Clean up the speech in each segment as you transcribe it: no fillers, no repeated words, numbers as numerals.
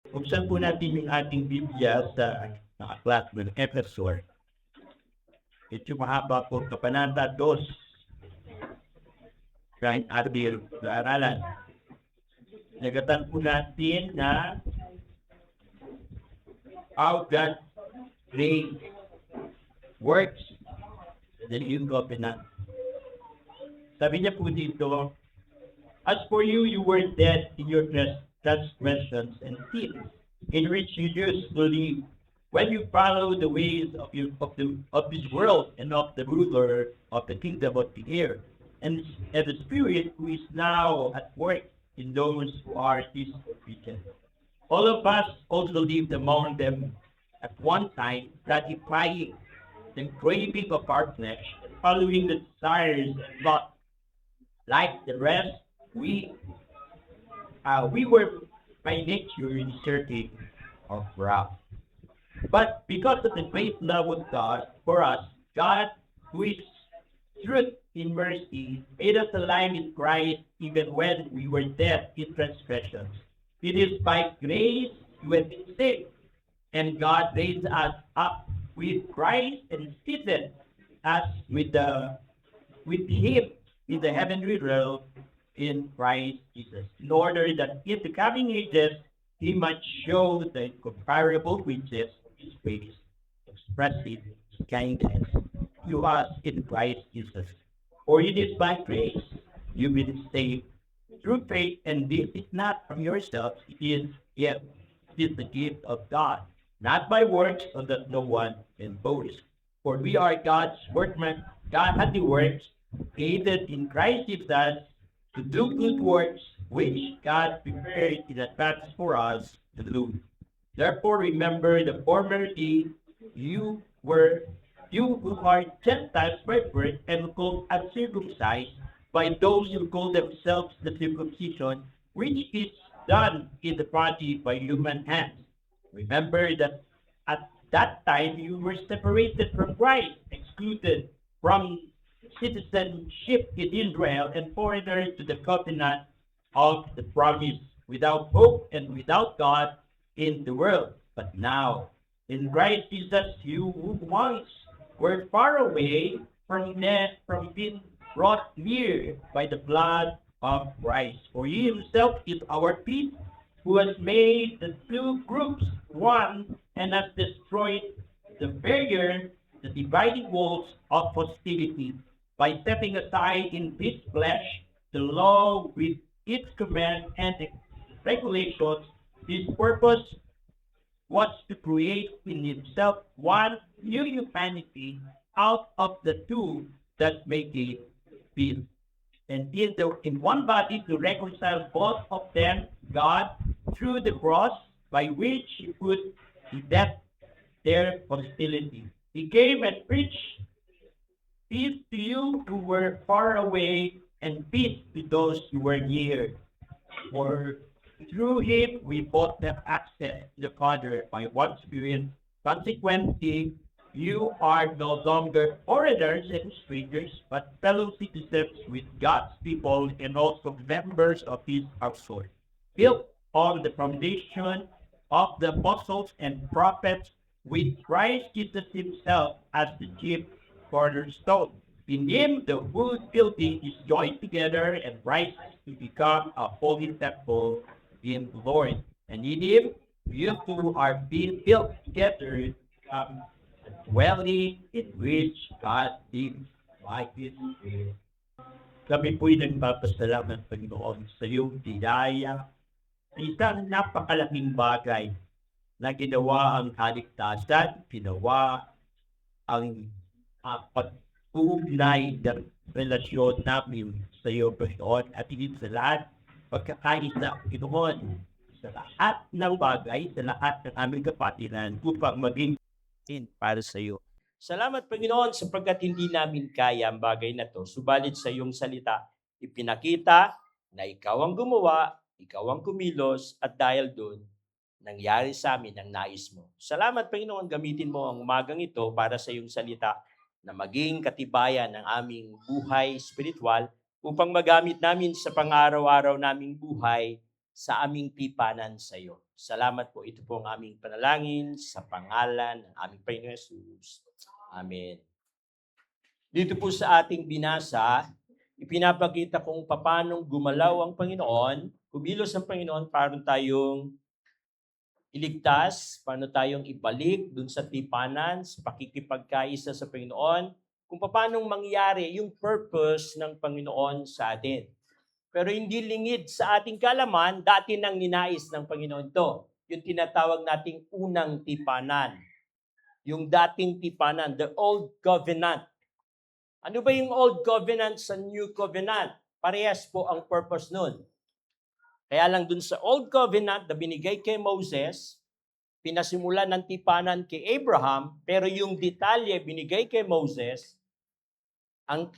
Buksan po natin yung ating Biblia sa aklat ng Efeso. Ito mahaba po, Kabanata 2, kahit ating aralan. Nagatan po natin na how God creates works the new covenant. Sabi niya po dito, as for you, you were dead in your transgressions and sins, in which you used to live when you followed the ways of this world and of the ruler of the kingdom of the air, and the spirit who is now at work in those who are disobedient. All of us also lived among them at one time, gratifying the craving of our flesh, following the desires and not like the rest, we we were by nature deserving of wrath. But because of the great love of God for us, God, who is truth in mercy, made us alive in Christ even when we were dead in transgressions. It is by grace you have been saved, and God raised us up with Christ and seated us with him in the heavenly realm in Christ Jesus, in order that in the coming ages he might show the incomparable riches of his grace, expressing his kindness to us in Christ Jesus. For it is by grace you've been saved through faith, and this is not from yourselves, it is the gift of God, not by works, so that no one can boast. For we are God's workman, God handiworks, created in Christ Jesus to do good works, which God prepared in advance for us to do. Therefore, remember the former day you were you who are Gentiles by birth and called uncircumcised by those who call themselves the circumcision, which is done in the body by human hands. Remember that at that time you were separated from Christ, excluded from citizenship in Israel, and foreigners to the covenant of the promise, without hope and without God in the world. But now, in Christ Jesus, you who once were far away from being brought near by the blood of Christ. For he himself is our peace, who has made the two groups one and has destroyed the barrier, the dividing walls of hostility, by setting aside in his flesh the law with its command and regulations. His purpose was to create in himself one new humanity out of the two that make it peace, and in one body to reconcile both of them, God, through the cross, by which he put to death their hostility. He came and preached peace to you who were far away, and peace to those who were near. For through him we both have access to the Father by one Spirit. Consequently, you are no longer foreigners and strangers, but fellow citizens with God's people and also members of his household, built on the foundation of the apostles and prophets, with Christ Jesus himself as the chief cornerstone. In him, the whole building is joined together and rises to become a holy temple in the Lord. And in him, you two are being built together, um, a dwelling in which God lives by his Spirit. Kami po'y nagpapasalamat, Panginoon, sa iyong biyaya, sa isang napakalaking bagay na ginawa ang kaligtasan, ginawa ang pag-uugnay ng relasyon namin sa iyo, Panginoon, at higit sa lahat, pagkakaisa, Panginoon, sa lahat ng bagay, sa lahat ng aming kapatiran upang maging para sa iyo. Salamat, Panginoon, sapagkat hindi namin kaya ang bagay na to. Subalit sa iyong salita, ipinakita na ikaw ang gumawa, ikaw ang kumilos, at dahil doon, nangyari sa amin ang nais mo. Salamat, Panginoon, gamitin mo ang umagang ito para sa iyong salita na maging katibayan ng aming buhay spiritual upang magamit namin sa pang-araw-araw naming buhay sa aming tipanan sa iyo. Salamat po. Ito po ang aming panalangin sa pangalan ng aming Panginoon Jesus. Amen. Dito po sa ating binasa, ipinapakita kung paano gumalaw ang Panginoon, kumilos ang Panginoon para tayong iligtas, paano tayong ibalik dun sa tipanan, sa pakikipagkaisa sa Panginoon, kung paano mangyari yung purpose ng Panginoon sa atin. Pero hindi lingid sa ating kalaman, dati nang ninais ng Panginoon to. Yung tinatawag nating unang tipanan. Yung dating tipanan, the Old Covenant. Ano ba yung Old Covenant sa New Covenant? Parehas po ang purpose nun. Kaya lang dun sa Old Covenant na binigay kay Moses, pinasimulan ng tipanan kay Abraham, pero yung detalye binigay kay Moses, ang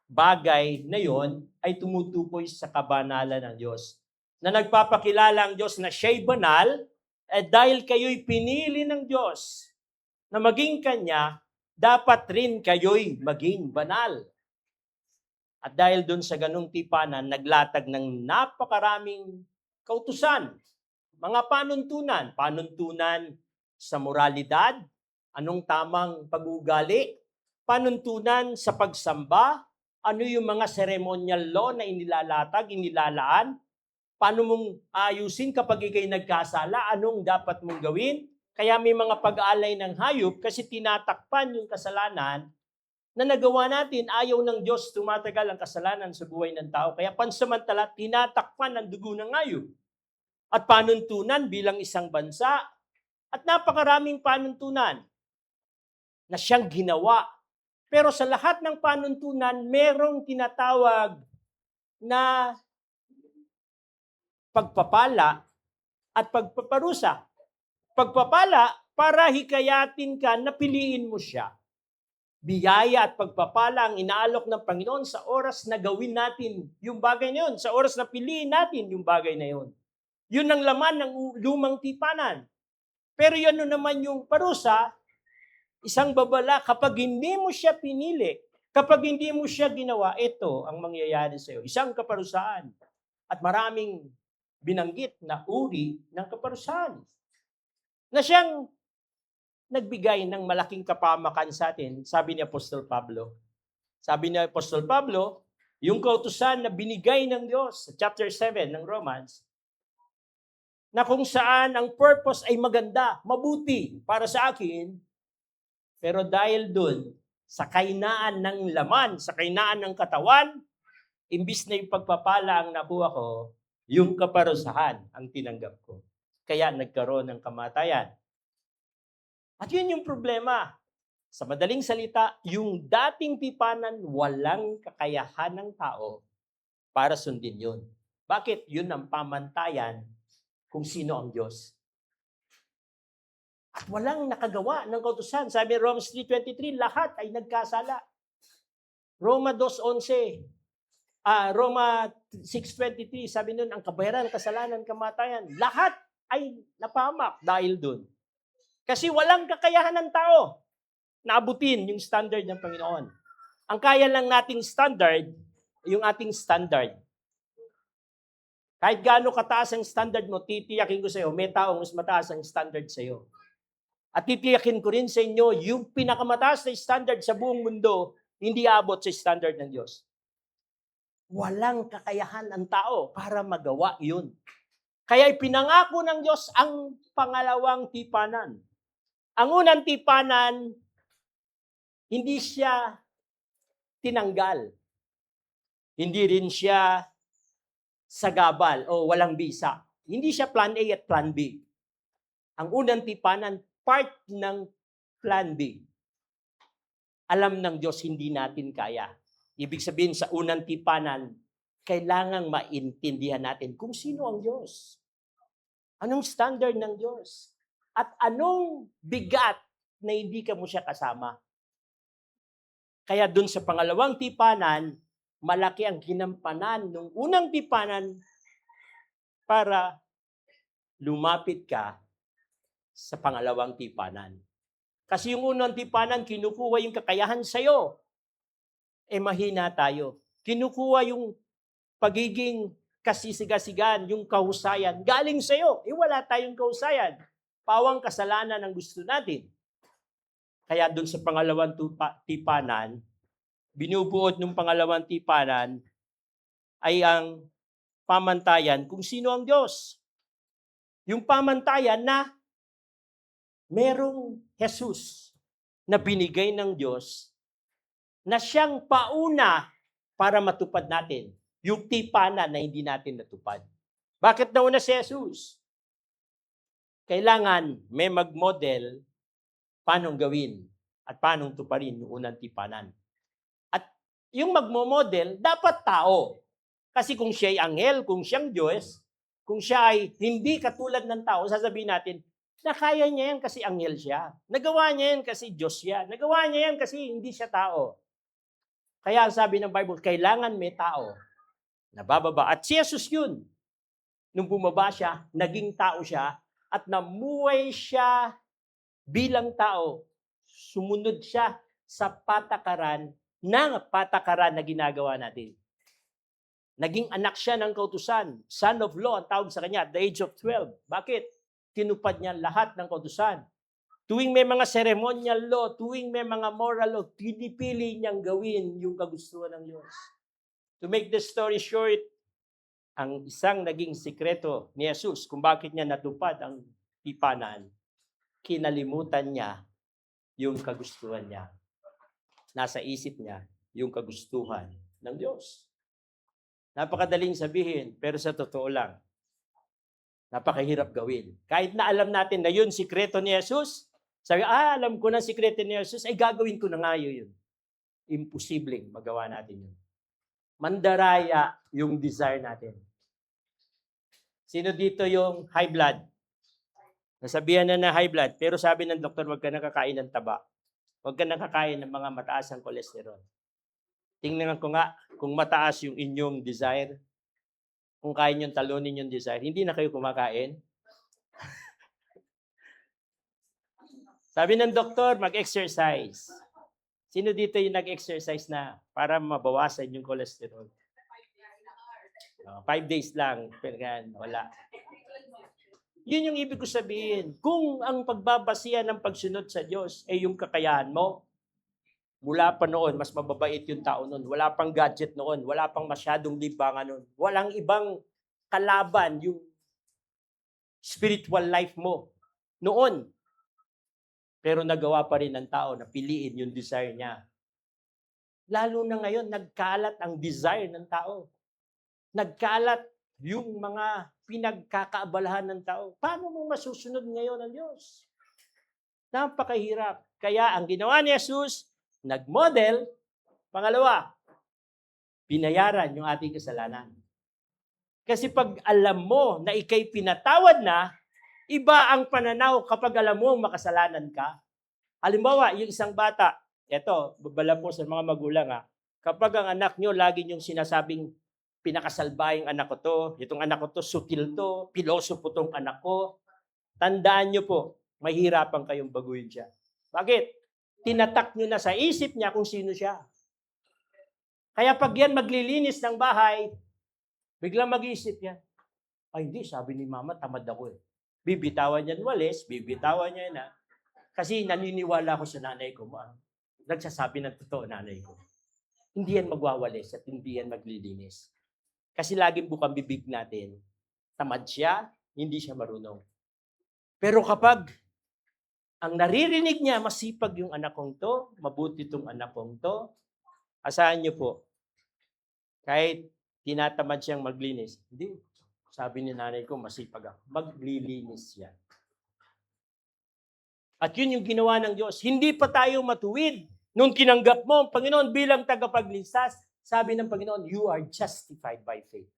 bagay na yon ay tumutukoy sa kabanalan ng Diyos. Na nagpapakilala ang Diyos na siya'y banal, dahil kayo'y pinili ng Diyos na maging Kanya, dapat rin kayo'y maging banal. At dahil dun sa ganung tipanan, naglatag ng napakaraming kautusan, mga panuntunan sa moralidad, anong tamang pag-uugali, panuntunan sa pagsamba, ano yung mga ceremonial law na inilalatag, inilalaan, paano mong ayusin kapag ikay nagkasala, anong dapat mong gawin. Kaya may mga pag-aalay ng hayop kasi tinatakpan yung kasalanan na nagawa natin. Ayaw ng Diyos tumatagal ang kasalanan sa buhay ng tao. Kaya pansamantala, tinatakpan ang dugo ng hayop. At panuntunan bilang isang bansa, at napakaraming panuntunan na siyang ginawa. Pero sa lahat ng panuntunan, merong tinatawag na pagpapala at pagpaparusa. Pagpapala, para hikayatin ka na piliin mo siya. Biyaya at pagpapala ang inaalok ng Panginoon sa oras na gawin natin yung bagay na yun, sa oras na piliin natin yung bagay na yun. Yun ang laman ng lumang tipanan. Pero yun naman yung parusa, isang babala, kapag hindi mo siya pinili, kapag hindi mo siya ginawa, ito ang mangyayari sa iyo. Isang kaparusahan. At maraming binanggit na uri ng kaparusahan. Na siyang nagbigay ng malaking kapamakan sa atin, sabi ni Apostol Pablo. Sabi ni Apostol Pablo, yung kautusan na binigay ng Diyos sa chapter 7 ng Romans, na kung saan ang purpose ay maganda, mabuti para sa akin, pero dahil dun, sa kainaan ng laman, sa kainaan ng katawan, imbis na yung pagpapala ang nakuha ko, yung kaparusahan ang tinanggap ko. Kaya nagkaroon ng kamatayan. At yun yung problema. Sa madaling salita, yung dating tipanan, walang kakayahan ng tao para sundin yun. Bakit? Yun ang pamantayan kung sino ang Diyos. At walang nakagawa ng kautusan. Sabi Romans 3:23, lahat ay nagkasala. Roma 2:11, Roma 6:23, sabi nun, ang kabayaran, kasalanan, kamatayan, lahat ay napahamak dahil dun. Kasi walang kakayahan ng tao na abutin yung standard ng Panginoon. Ang kaya lang nating standard, yung ating standard. Kahit gaano kataas ang standard mo, titiyakin ko sa iyo, may taong mas mataas ang standard sa iyo. At titiyakin ko rin sa inyo, yung pinakamataas na standard sa buong mundo, hindi abot sa standard ng Diyos. Walang kakayahan ang tao para magawa yun. Kaya ipinangako ng Diyos ang pangalawang tipanan. Ang unang tipanan, hindi siya tinanggal. Hindi rin siya sagabal o walang bisa. Hindi siya plan A at plan B. Ang unang tipanan, part ng plan B. Alam ng Diyos, hindi natin kaya. Ibig sabihin, sa unang tipanan, kailangang maintindihan natin kung sino ang Diyos. Anong standard ng Diyos? At anong bigat na hindi ka mo siya kasama? Kaya dun sa pangalawang tipanan, malaki ang ginampanan ng unang tipanan para lumapit ka sa pangalawang tipanan. Kasi yung unang tipanan, kinukuha yung kakayahan sa'yo. Mahina tayo. Kinukuha yung pagiging kasigasigan, yung kahusayan, galing sa'yo. Wala tayong kahusayan. Pawang kasalanan ang gusto natin. Kaya doon sa pangalawang tipanan, binubuod ng pangalawang tipanan ay ang pamantayan kung sino ang Diyos. Yung pamantayan na merong Jesus na binigay ng Diyos na siyang pauna para matupad natin yung tipanan na hindi natin natupad. Bakit nauna si Jesus? Kailangan may mag-model paano gawin at paano tuparin yung unang tipanan. At yung magmo-model, dapat tao. Kasi kung siya ay anghel, kung siyang Diyos, kung siya ay hindi katulad ng tao, sasabihin natin, na kaya niya yan kasi anghel siya. Nagawa niya yan kasi Diyos siya. Nagawa niya yan kasi hindi siya tao. Kaya sabi ng Bible, kailangan may tao na bababa. At si Jesus yun. Nung bumaba siya, naging tao siya, at namuhay siya bilang tao. Sumunod siya sa patakaran na ginagawa natin. Naging anak siya ng kautusan. Son of law, ang tawag sa kanya, at the age of 12. Bakit? Tinupad niya lahat ng kautusan. Tuwing may mga ceremonial law, tuwing may mga moral law, pinipili niyang gawin yung kagustuhan ng Diyos. To make the story short, ang isang naging sikreto ni Jesus kung bakit niya natupad ang tipanan, kinalimutan niya yung kagustuhan niya. Nasa isip niya yung kagustuhan ng Diyos. Napakadaling sabihin, pero sa totoo lang, napakahirap gawin. Kahit na alam natin na yun sikreto ni Jesus, sabi, alam ko na sikreto ni Jesus, ay gagawin ko na nga yun. Imposibleng magawa natin yun. Mandaraya yung desire natin. Sino dito yung high blood? Nasabihan na high blood, pero sabi ng doktor, huwag ka nakakain ng taba. Huwag ka nakakain ng mga mataas ang kolesterol. Tingnan ko nga kung mataas yung inyong desire, kung kaya niyong talunin yung desire, hindi na kayo kumakain. Sabi ng doktor, mag-exercise. Sino dito yung nag-exercise na para mabawasan yung cholesterol? 5 days lang. Pero wala. Yun yung ibig ko sabihin. Kung ang pagbabasihan ng pagsunod sa Diyos ay yung kakayahan mo, mula pa noon, mas mababait yung tao noon. Wala pang gadget noon. Wala pang masyadong libangan noon. Walang ibang kalaban yung spiritual life mo noon. Pero nagawa pa rin ng tao na piliin yung desire niya. Lalo na ngayon, nagkalat ang desire ng tao. Nagkalat yung mga pinagkakaabalahan ng tao. Paano mo masusunod ngayon ang Diyos? Napakahirap. Kaya ang ginawa ni Jesus, nag-model. Pangalawa, binayaran yung ating kasalanan. Kasi pag alam mo na ikay pinatawad na, iba ang pananaw kapag alam mo makasalanan ka. Halimbawa, yung isang bata, eto, babala po sa mga magulang kapag ang anak nyo lagi nyong sinasabing pinakasalbayang anak ko to, itong anak ko to, sutil to, pilosopo tong anak ko, tandaan nyo po, mahirapan kayong baguhin siya. Bakit? Tinatak nyo na sa isip niya kung sino siya. Kaya pag yan maglilinis ng bahay, biglang mag-iisip yan. Ay hindi, sabi ni mama, tamad ako eh. Bibitawan niya walis, bibitawan niya na. Kasi naniniwala ko sa nanay ko. Nagsasabi ng totoo nanay ko. Hindi yan magwawalis at hindi yan maglilinis. Kasi laging bukang bibig natin. Tamad siya, hindi siya marunong. Pero kapag ang naririnig niya, masipag yung anak kong to, mabuti itong anak kong to, asahan niyo po, kahit tinatamad siyang maglinis, hindi. Sabi ni nanay ko, masipag ako. Maglilinis yan. At yun yung ginawa ng Diyos. Hindi pa tayo matuwid. Nung tinanggap mo, Panginoon, bilang tagapagligtas, sabi ng Panginoon, you are justified by faith.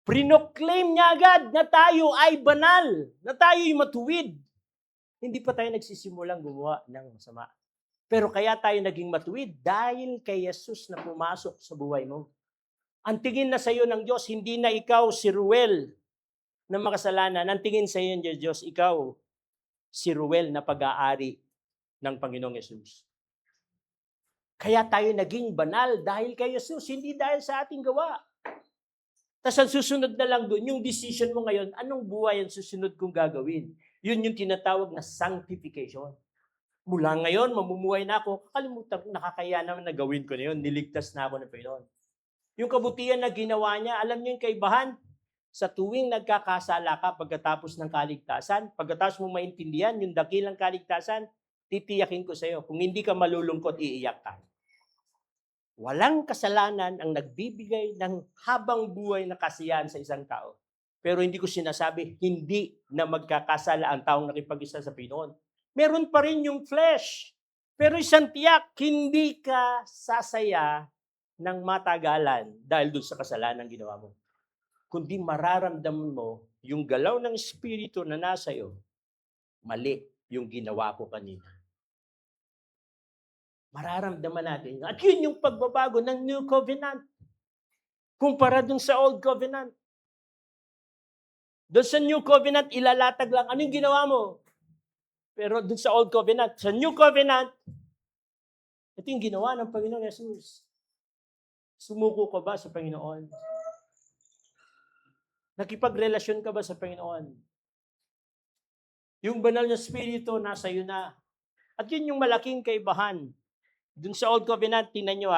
Prinoclaim niya agad na tayo ay banal, na tayo ay matuwid. Hindi pa tayo nagsisimulang gumawa ng masama. Pero kaya tayo naging matuwid dahil kay Jesus na pumasok sa buhay mo. Ang tingin na sa iyo ng Diyos, hindi na ikaw si Ruel na makasalanan. Ang tingin sa iyo ng Diyos, ikaw si Ruel na pag-aari ng Panginoong Jesus. Kaya tayo naging banal dahil kay Jesus, hindi dahil sa ating gawa. Tapos ang susunod na lang doon, yung decision mo ngayon, anong buhay ang susunod kong gagawin? Yun yung tinatawag na sanctification. Mula ngayon, mamumuhay na ako, kalimutan ko, nakakaya naman na gawin ko na yun, niligtas na ako ng Panginoon. Yung kabutihan na ginawa niya, alam niyo yung kaibahan? Sa tuwing nagkakasala ka pagkatapos ng kaligtasan, pagkatapos mo maintindihan yung dakilang kaligtasan, titiyakin ko sa iyo, kung hindi ka malulungkot, iiyak ka. Walang kasalanan ang nagbibigay ng habang buhay na kasiyahan sa isang tao. Pero hindi ko sinasabi, hindi na magkakasala ang taong nakipag-isa sa Panginoon. Meron pa rin yung flesh. Pero isang tiyak, hindi ka sasaya ng matagalan dahil doon sa kasalanan ginawa mo. Kundi mararamdaman mo yung galaw ng Espiritu na nasa iyo, mali yung ginawa ko kanina. Mararamdaman natin. At yun yung pagbabago ng New Covenant. Kumpara dun sa Old Covenant. Doon sa New Covenant, ilalatag lang, anong ginawa mo? Pero dun sa Old Covenant, sa New Covenant, ito yung ginawa ng Panginoon Jesus. Sumuko ka ba sa Panginoon? Nakipagrelasyon ka ba sa Panginoon? Yung banal na Espiritu, nasa iyo na. At yun yung malaking kaibahan. Dun sa Old Covenant, tingnan nyo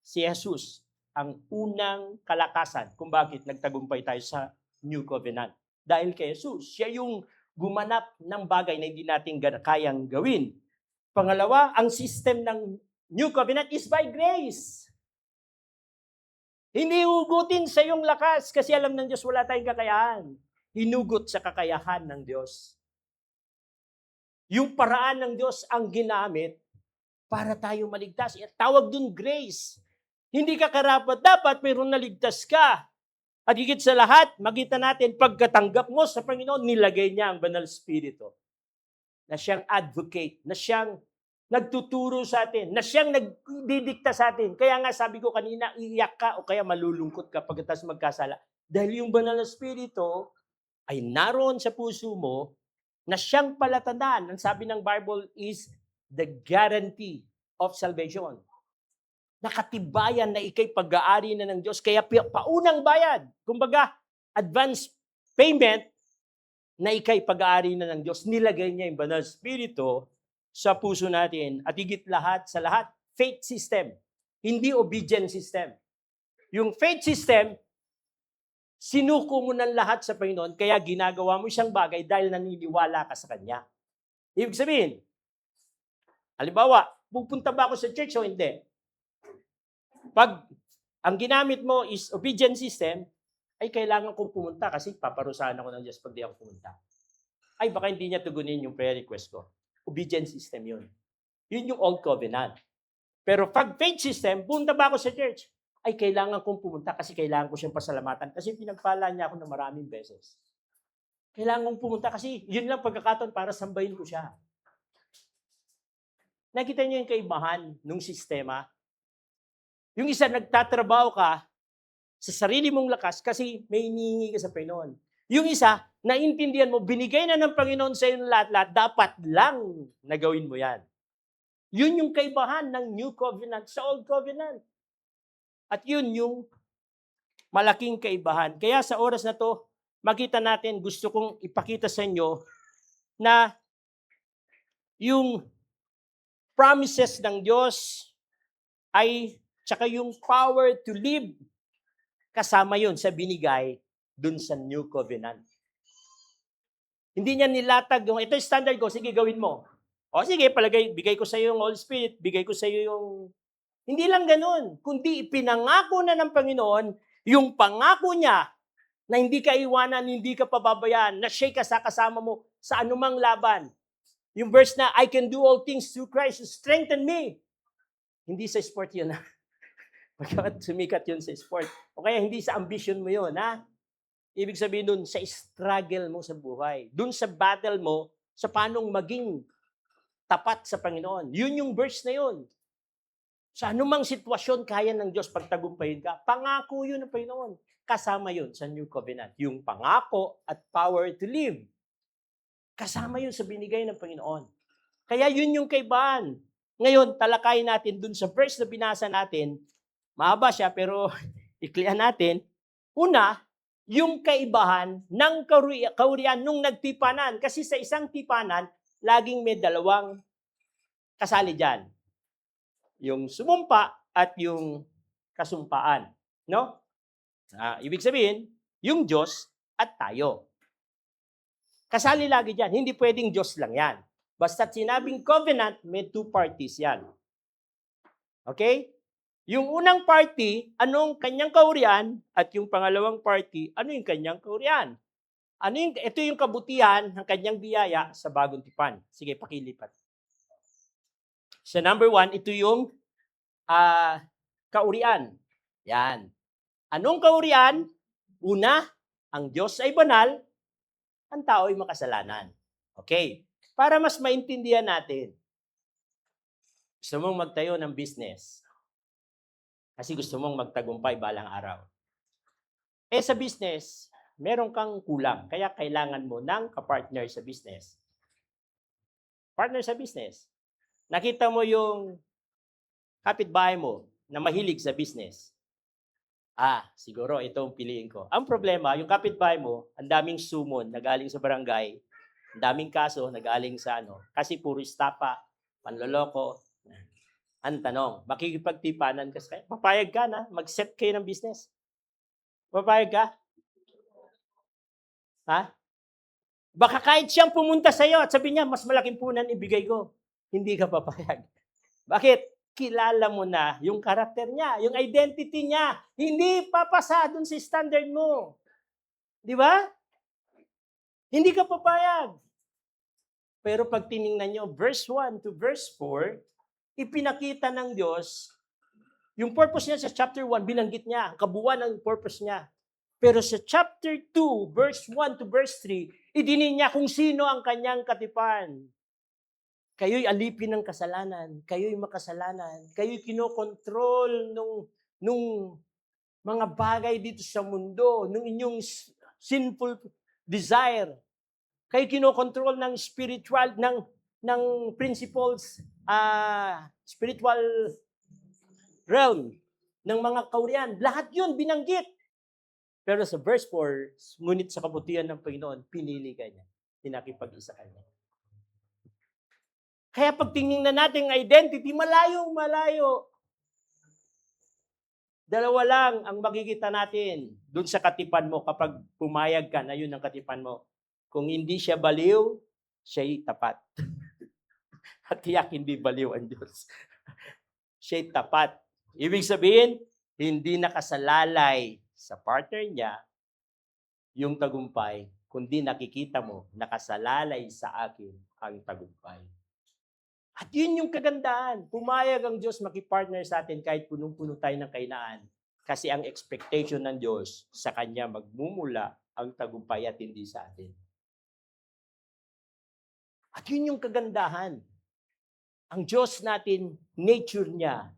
si Jesus, ang unang kalakasan kung bakit nagtagumpay tayo sa New Covenant. Dahil kay Jesus, siya yung gumanap ng bagay na hindi natin kayang gawin. Pangalawa, ang system ng New Covenant is by grace. Hindi hugutin sa iyong lakas kasi alam ng Diyos wala tayong kakayahan. Hinugot sa kakayahan ng Diyos. Yung paraan ng Diyos ang ginamit para tayo maligtas. Tawag dun grace. Hindi ka karapat. Dapat mayroon naligtas ka. At higit sa lahat, makita natin, pagkatanggap mo sa Panginoon, nilagay niya ang Banal Espiritu. Na siyang advocate, na siyang nagtuturo sa atin, na siyang nagdidikta sa atin. Kaya nga sabi ko kanina, iiyak ka o kaya malulungkot ka pagkatapos magkasala. Dahil yung Banal Espiritu ay naroon sa puso mo na siyang palatandaan. Ang sabi ng Bible is the guarantee of salvation. Nakatibayan na ikay pag-aari na ng Diyos. Kaya paunang bayad. Kumbaga, advance payment na ikay pag-aari na ng Diyos. Nilagay niya yung Banal Espiritu sa puso natin. At higit lahat sa lahat, faith system. Hindi obedience system. Yung faith system, sinuko mo ng lahat sa Panginoon, kaya ginagawa mo isang bagay dahil naniniwala ka sa Kanya. Ibig sabihin, halimbawa, pupunta ba ako sa church o hindi? Pag ang ginamit mo is obedience system, ay kailangan kong pumunta kasi paparusahan ako ng Diyos pag di ako pumunta. Ay, baka hindi niya tugunin yung prayer request ko. Obedience system yun. Yun yung Old Covenant. Pero pag faith system, punta ba ako sa church? Ay, kailangan kong pumunta kasi kailangan ko siyang pasalamatan kasi pinagpala niya ako ng maraming beses. Kailangan kong pumunta kasi yun lang pagkakataon para sambahin ko siya. Nakita niyo yung kaibahan ng sistema? Yung isa, nagtatrabaho ka sa sarili mong lakas kasi may hinihingi ka sa Panginoon. Yung isa, naintindihan mo, binigay na ng Panginoon sa iyo lahat-lahat, dapat lang na gawin mo yan. Yun yung kaibahan ng New Covenant sa Old Covenant. At yun yung malaking kaibahan. Kaya sa oras na to, makita natin, gusto kong ipakita sa inyo na yung promises ng Diyos ay, tsaka yung power to live, kasama yun sa binigay dun sa New Covenant. Hindi niya nilatag yung, ito yung standard ko, sige gawin mo. O sige, bigay ko sa iyo yung Holy Spirit, bigay ko sa iyo yung... Hindi lang ganun, kundi ipinangako na ng Panginoon yung pangako niya na hindi ka iwanan, hindi ka pababayaan, na siya'y kasama mo sa anumang laban. Yung verse na, I can do all things through Christ who strengthen me. Hindi sa sport yun, ha? Pagkat sumikat yun sa sport. O kaya hindi sa ambition mo yun, ha? Ibig sabihin dun, sa struggle mo sa buhay. Dun sa battle mo, sa paanong maging tapat sa Panginoon. Yun yung verse na yun. Sa anumang sitwasyon, kaya ng Diyos pagtagumpayin ka. Pangako yun ng Panginoon. Kasama yun sa New Covenant. Yung pangako at power to live. Kasama yun sa binigay ng Panginoon. Kaya yun yung kaibahan. Ngayon, talakayin natin dun sa verse na binasa natin. Mahaba siya, pero iklihan natin. Una, yung kaibahan ng kaurian nung nagtipanan. Kasi sa isang tipanan, laging may dalawang kasali dyan. Yung sumumpa at yung kasumpaan. No? Ibig sabihin, yung Diyos at tayo. Kasali lagi dyan. Hindi pwedeng Diyos lang yan. Basta't sinabing covenant, may two parties yan. Okay? Yung unang party, anong kanyang kaurian, at yung pangalawang party, ano yung kanyang kaurian? Ito yung kabutihan ng kanyang biyaya sa bagong tipan. Sige, pakilipat. Sa number 1, ito yung kaurian. Yan. Anong kaurian? Una, ang Diyos ay banal, ang tao ay makasalanan. Okay. Para mas maintindihan natin, gusto mong magtayo ng business kasi gusto mong magtagumpay balang araw. Sa business, meron kang kulang. Kaya kailangan mo ng kapartner sa business. Partner sa business. Nakita mo yung kapitbahay mo na mahilig sa business. Siguro itong piliin ko. Ang problema, yung kapitbahay mo, ang daming sumon na galing sa barangay, ang daming kaso na galing sa kasi puro istapa, panloloko. Ang tanong, makikipagtipanan ka sa kanya? Papayag ka na, mag-set kayo ng business. Papayag ka? Baka kahit siyang pumunta sa iyo at sabi niya, mas malaking punan ibigay ko. Hindi ka papayag. Bakit? Kilala mo na yung karakter niya, yung identity niya. Hindi papasa dun sa standard mo. Di ba? Hindi ka papayag. Pero pag tiningnan nyo, verse 1 to verse 4, ipinakita ng Diyos, yung purpose niya sa chapter 1, binanggit niya, ang kabuuan ng purpose niya. Pero sa chapter 2, verse 1 to verse 3, idinin niya kung sino ang kanyang katipan. Kayo'y alipin ng kasalanan. Kayo'y makasalanan. Kayo'y kinokontrol nung mga bagay dito sa mundo, nung inyong sinful desire. Kayo'y kinokontrol ng spiritual, ng principles, spiritual realm, ng mga kaurian. Lahat yun binanggit. Pero sa verse 4, ngunit sa kabutihan ng Panginoon, pinili ka niya. Pinakipag-isa ka niya. Kaya pag tingnan natin ang identity, malayo. Dalawa lang ang makikita natin dun sa katipan mo kapag pumayag ka na yun ang katipan mo. Kung hindi siya baliw, siya'y tapat. At tiyak hindi baliw ang Diyos. Siya'y tapat. Ibig sabihin, hindi nakasalalay sa partner niya yung tagumpay, kundi nakikita mo, nakasalalay sa akin ang tagumpay. At yun yung kagandahan. Pumayag ang Diyos makipartner sa atin kahit punong-puno tayo ng kainaan. Kasi ang expectation ng Diyos sa Kanya magmumula ang tagumpay at hindi sa atin. At yun yung kagandahan. Ang Diyos natin, nature niya,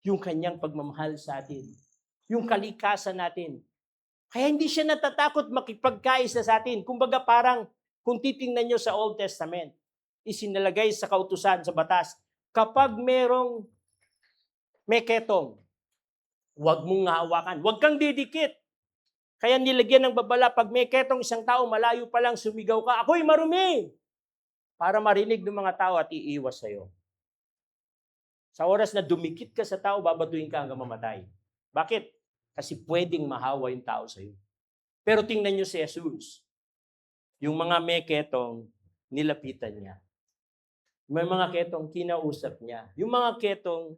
yung Kanyang pagmamahal sa atin. Yung kalikasan natin. Kaya hindi siya natatakot makipagkaisa sa atin. Kumbaga parang, kung titingnan nyo sa Old Testament, isinalagay sa kautusan sa batas, kapag may ketong, huwag mong hawakan. Huwag kang didikit. Kaya nilagyan ng babala, pag may ketong isang tao, malayo pa lang sumigaw ka, ako'y marumi! Para marinig ng mga tao at iiwas sa'yo. Sa oras na dumikit ka sa tao, babatuin ka hanggang mamatay. Bakit? Kasi pwedeng mahawa yung tao sa'yo. Pero tingnan nyo si Jesus. Yung mga may ketong, nilapitan niya. May mga ketong kinausap niya. Yung mga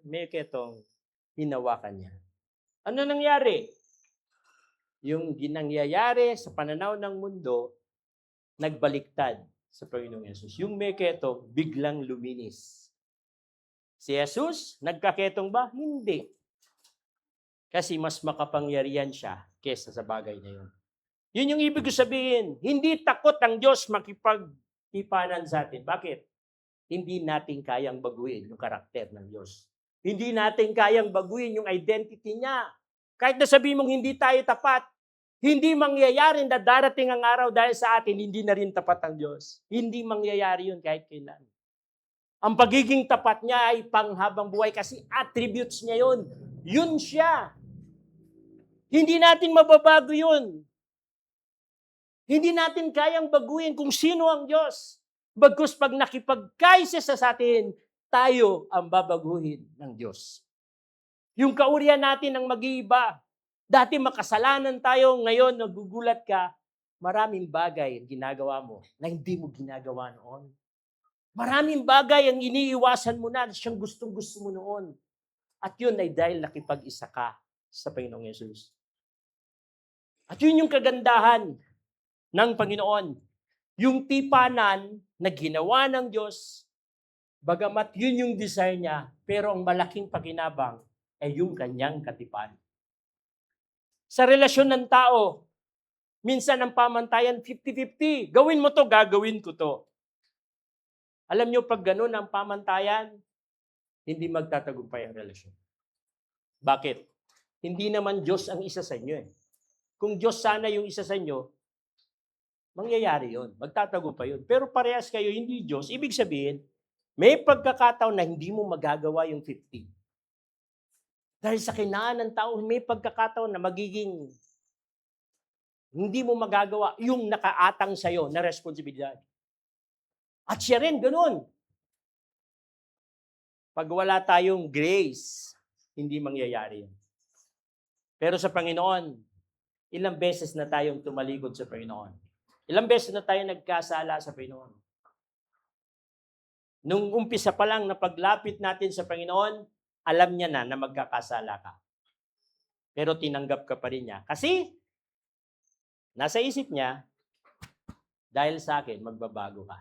may ketong, hinawakan niya. Ano nangyari? Yung ginangyayari sa pananaw ng mundo, nagbaliktad sa Panginoong Yesus. Yung may ketong, biglang luminis. Si Jesus, nagkaketong ba? Hindi. Kasi mas makapangyarihan siya kesa sa bagay na yun. Yun yung ibig sabihin. Hindi takot ang Diyos makipagtipanan sa atin. Bakit? Hindi natin kayang baguhin yung karakter ng Diyos. Hindi natin kayang baguhin yung identity niya. Kahit na sabihin mong hindi tayo tapat, hindi mangyayari na darating ang araw dahil sa atin, hindi na rin tapat ang Diyos. Hindi mangyayari yun kahit kailan. Ang pagiging tapat niya ay panghabang buhay kasi attributes niya yun. Yun siya. Hindi natin mababago yun. Hindi natin kayang baguhin kung sino ang Diyos. Bagkus pag nakipagkaisa sa atin, tayo ang babaguhin ng Diyos. Yung kaurian natin ang mag-iiba. Dati makasalanan tayo, ngayon nagugulat ka, maraming bagay ang ginagawa mo na hindi mo ginagawa noon. Maraming bagay ang iniiwasan mo na siyang gustong-gusto mo noon. At yun ay dahil nakipag-isa ka sa Panginoong Yesus. At yun yung kagandahan ng Panginoon. Yung tipanan na ginawa ng Diyos, bagamat yun yung desire niya, pero ang malaking pakinabang ay yung kanyang katipan. Sa relasyon ng tao, minsan ang pamantayan 50-50. Gawin mo to, gagawin ko to. Alam nyo, pag ganun ang pamantayan, hindi magtatagumpay ang relasyon. Bakit? Hindi naman Diyos ang isa sa inyo eh. Kung Diyos sana yung isa sa inyo, mangyayari yun. Magtatagumpay yun. Pero parehas kayo, hindi Diyos. Ibig sabihin, may pagkakataon na hindi mo magagawa yung 50. Dahil sa kinaan ng tao, may pagkakataon na magiging hindi mo magagawa yung nakaatang sa'yo na responsibilidad. At siya rin, ganun. Pag wala tayong grace, hindi mangyayari yun. Pero sa Panginoon, ilang beses na tayong tumalikod sa Panginoon. Ilang beses na tayo nagkasala sa Panginoon. Nung umpisa pa lang na paglapit natin sa Panginoon, alam niya na magkakasala ka. Pero tinanggap ka pa rin niya. Kasi, nasa isip niya, dahil sa akin, magbabago ka.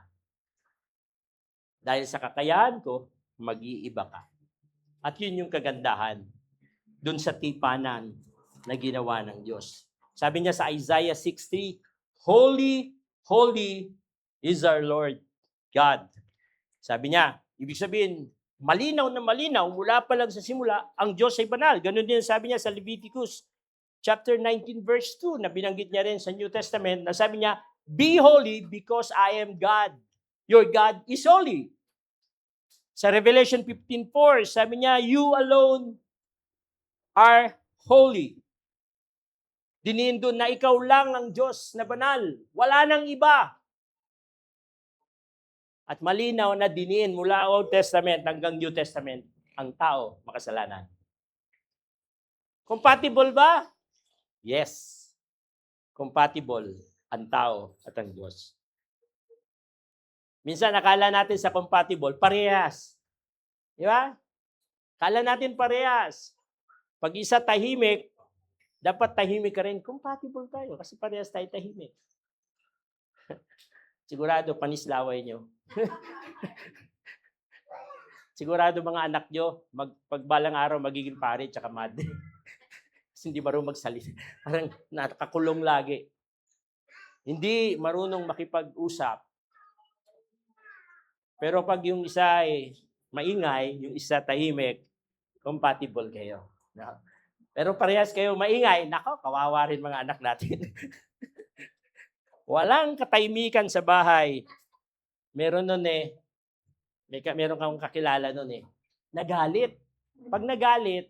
Dahil sa kakayahan ko, mag-iiba ka. At yun yung kagandahan dun sa tipanan na ginawa ng Diyos. Sabi niya sa Isaiah 6:3, Holy, holy is our Lord God. Sabi niya, ibig sabihin, malinaw na malinaw, mula pa lang sa simula, ang Diyos ay banal. Ganun din sabi niya sa Leviticus chapter 19 verse 2, na binanggit niya rin sa New Testament, na sabi niya, Be holy because I am God. Your God is holy. Sa Revelation 15:4, sabi niya, You alone are holy. Diniin doon na ikaw lang ang Diyos na banal. Wala nang iba. At malinaw na diniin mula Old Testament hanggang New Testament ang tao makasalanan. Compatible ba? Yes. Compatible ang tao at ang Diyos. Minsan akala natin sa compatible, parehas. Di ba? Akala natin parehas. Pag isa tahimik, dapat tahimik ka rin. Compatible tayo kasi parehas tayo tahimik. Sigurado, panislaway nyo. Sigurado mga anak nyo, pagbalang araw, magiging pare tsaka madre. Kasi hindi marunong magsalita. Parang nakakulong lagi. Hindi marunong makipag-usap. Pero pag yung isa ay maingay, yung isa tahimik, compatible kayo. No? Pero parehas kayo maingay, nako, kawawa rin mga anak natin. Walang katahimikan sa bahay. Meron nun meron kang kakilala nun nagalit. Pag nagalit